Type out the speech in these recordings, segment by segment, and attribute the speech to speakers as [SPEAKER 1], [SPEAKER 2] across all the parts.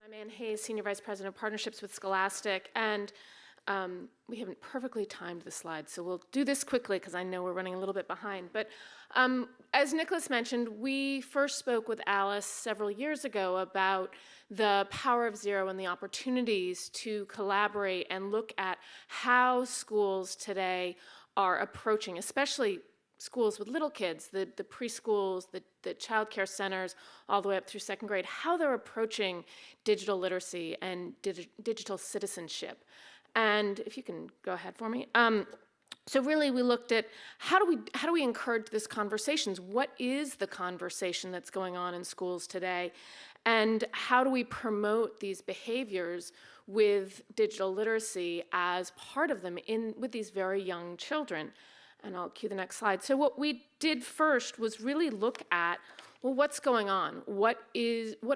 [SPEAKER 1] I'm Ann Hayes, Senior Vice President of Partnerships with Scholastic, and we haven't perfectly timed the slides, so we'll do this quickly because I know we're running a little bit behind. But as Nicholas mentioned, we first spoke with Alice several years ago about the power of zero and the opportunities to collaborate and look at how schools today are approaching, especially schools with little kids, the preschools, the child care centers, all the way up through second grade, how they're approaching digital literacy and digital citizenship. And if you can go ahead for me. So really we looked at how do we encourage this conversations? What is the conversation that's going on in schools today? And how do we promote these behaviors with digital literacy as part of them with these very young children? And I'll cue the next slide. So what we did first was really look at, well, what's going on? What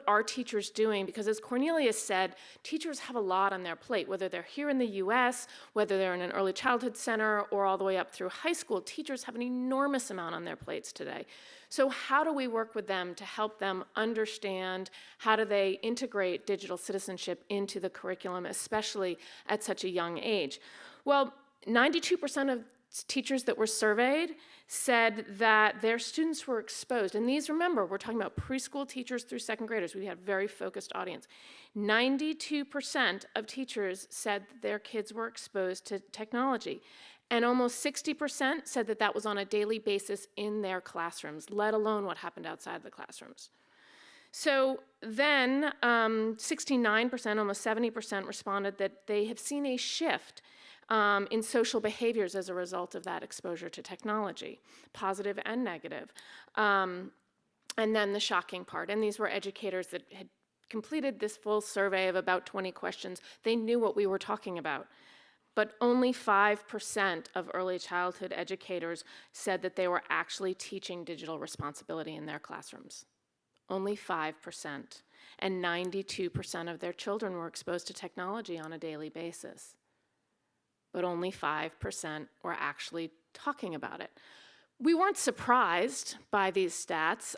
[SPEAKER 1] are teachers doing? Because as Cornelius said, teachers have a lot on their plate, whether they're here in the US, whether they're in an early childhood center, or all the way up through high school. Teachers have an enormous amount on their plates today. So how do we work with them to help them understand how do they integrate digital citizenship into the curriculum, especially at such a young age? Well, 92% of teachers that were surveyed said that their students were exposed. And these, remember, we're talking about preschool teachers through second graders. We had a very focused audience. 92% of teachers said that their kids were exposed to technology. And almost 60% said that that was on a daily basis in their classrooms, let alone what happened outside the classrooms. So then 69%, almost 70% responded that they have seen a shift in social behaviors as a result of that exposure to technology, positive and negative. And then the shocking part, and these were educators that had completed this full survey of about 20 questions. They knew what we were talking about. But only 5% of early childhood educators said that they were actually teaching digital responsibility in their classrooms. Only 5%. And 92% of their children were exposed to technology on a daily basis. But only 5% were actually talking about it. We weren't surprised by these stats,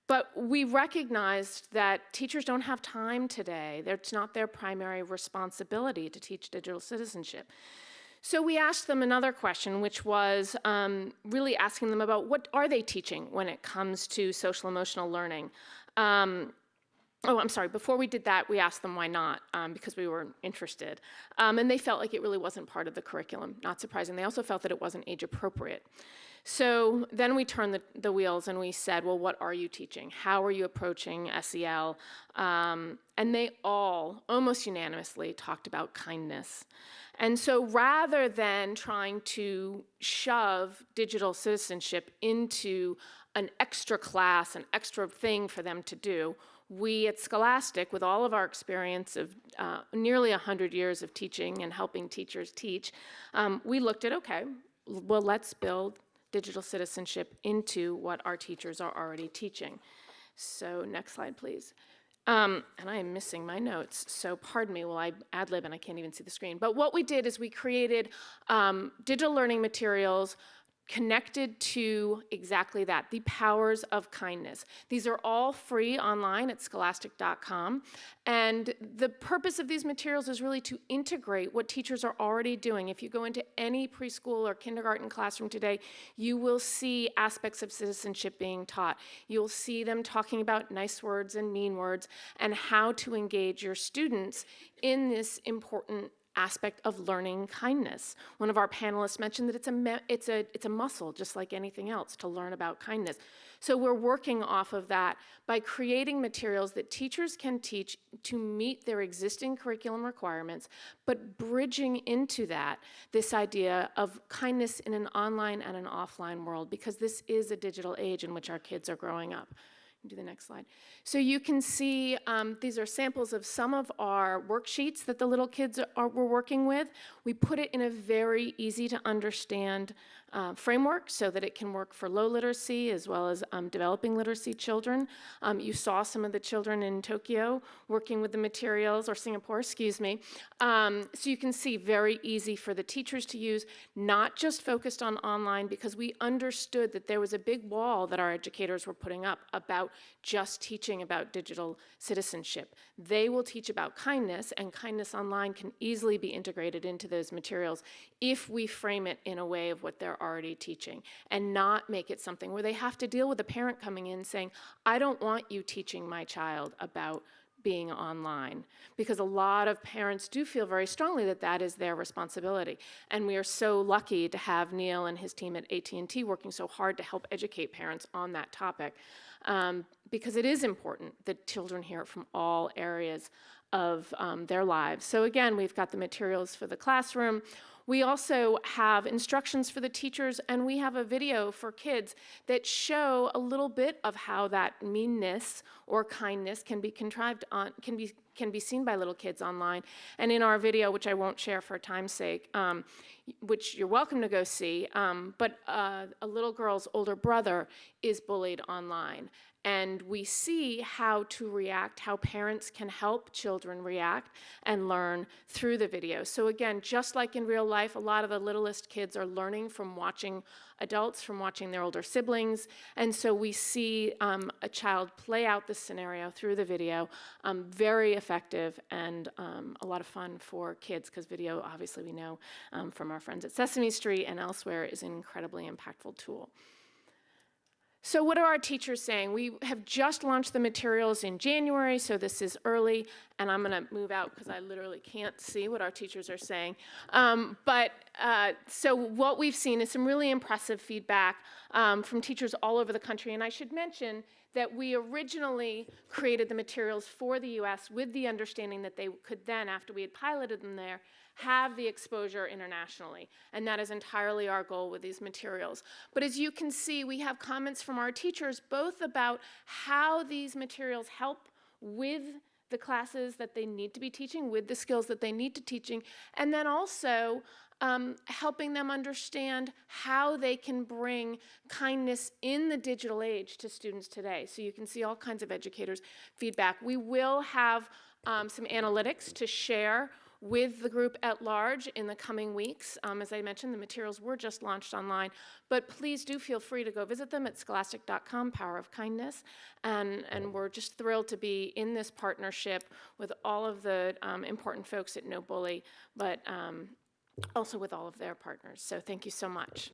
[SPEAKER 1] but we recognized that teachers don't have time today. It's not their primary responsibility to teach digital citizenship. So we asked them another question, which was really asking them about what are they teaching when it comes to social emotional learning. Oh, I'm sorry, before we did that, we asked them why not, because we were interested. And they felt like it really wasn't part of the curriculum, not surprising. They also felt that it wasn't age appropriate. So then we turned the wheels and we said, well, what are you teaching? How are you approaching SEL? And they all, almost unanimously, talked about kindness. And so rather than trying to shove digital citizenship into an extra class, an extra thing for them to do, we at Scholastic, with all of our experience of nearly 100 years of teaching and helping teachers teach, we looked at, okay, well, let's build digital citizenship into what our teachers are already teaching. So next slide, please. And I am missing my notes, so pardon me while I ad-lib and I can't even see the screen. But what we did is we created digital learning materials connected to exactly that, the powers of kindness. These are all free online at scholastic.com. And the purpose of these materials is really to integrate what teachers are already doing. If you go into any preschool or kindergarten classroom today, you will see aspects of citizenship being taught. You'll see them talking about nice words and mean words and how to engage your students in this important aspect of learning kindness. One of our panelists mentioned that it's a muscle, just like anything else, to learn about kindness. So we're working off of that by creating materials that teachers can teach to meet their existing curriculum requirements, but bridging into that this idea of kindness in an online and an offline world, because this is a digital age in which our kids are growing up. Do the next slide. So you can see these are samples of some of our worksheets that the little kids were working with. We put it in a very easy to understand framework so that it can work for low literacy as well as developing literacy children. You saw some of the children in Tokyo working with the materials, or Singapore, excuse me. So you can see very easy for the teachers to use, not just focused on online, because we understood that there was a big wall that our educators were putting up about just teaching about digital citizenship. They will teach about kindness, and kindness online can easily be integrated into those materials if we frame it in a way of what they're already teaching, and not make it something where they have to deal with a parent coming in saying, I don't want you teaching my child about being online, because a lot of parents do feel very strongly that that is their responsibility. And we are so lucky to have Neil and his team at AT&T working so hard to help educate parents on that topic, because it is important that children hear it from all areas of their lives. So again, we've got the materials for the classroom. We also have instructions for the teachers, and we have a video for kids that show a little bit of how that meanness or kindness can be contrived on, can be seen by little kids online. And in our video, which I won't share for time's sake, which you're welcome to go see, but a little girl's older brother is bullied online. And we see how to react, how parents can help children react and learn through the video. So again, just like in real life, a lot of the littlest kids are learning from watching adults, from watching their older siblings. And so we see a child play out this scenario through the video, very effective and a lot of fun for kids, because video, obviously we know from our friends at Sesame Street and elsewhere, is an incredibly impactful tool. So what are our teachers saying? We have just launched the materials in January, so this is early, and I'm going to move out because I literally can't see what our teachers are saying. So what we've seen is some really impressive feedback from teachers all over the country, and I should mention that we originally created the materials for the US with the understanding that they could then, after we had piloted them there, have the exposure internationally. And that is entirely our goal with these materials. But as you can see, we have comments from our teachers both about how these materials help with the classes that they need to be teaching, with the skills that they need to teaching, and then also helping them understand how they can bring kindness in the digital age to students today. So you can see all kinds of educators' feedback. We will have some analytics to share with the group at large in the coming weeks. As I mentioned, the materials were just launched online, but please do feel free to go visit them at scholastic.com, Power of Kindness, and we're just thrilled to be in this partnership with all of the important folks at No Bully, but also with all of their partners. So thank you so much.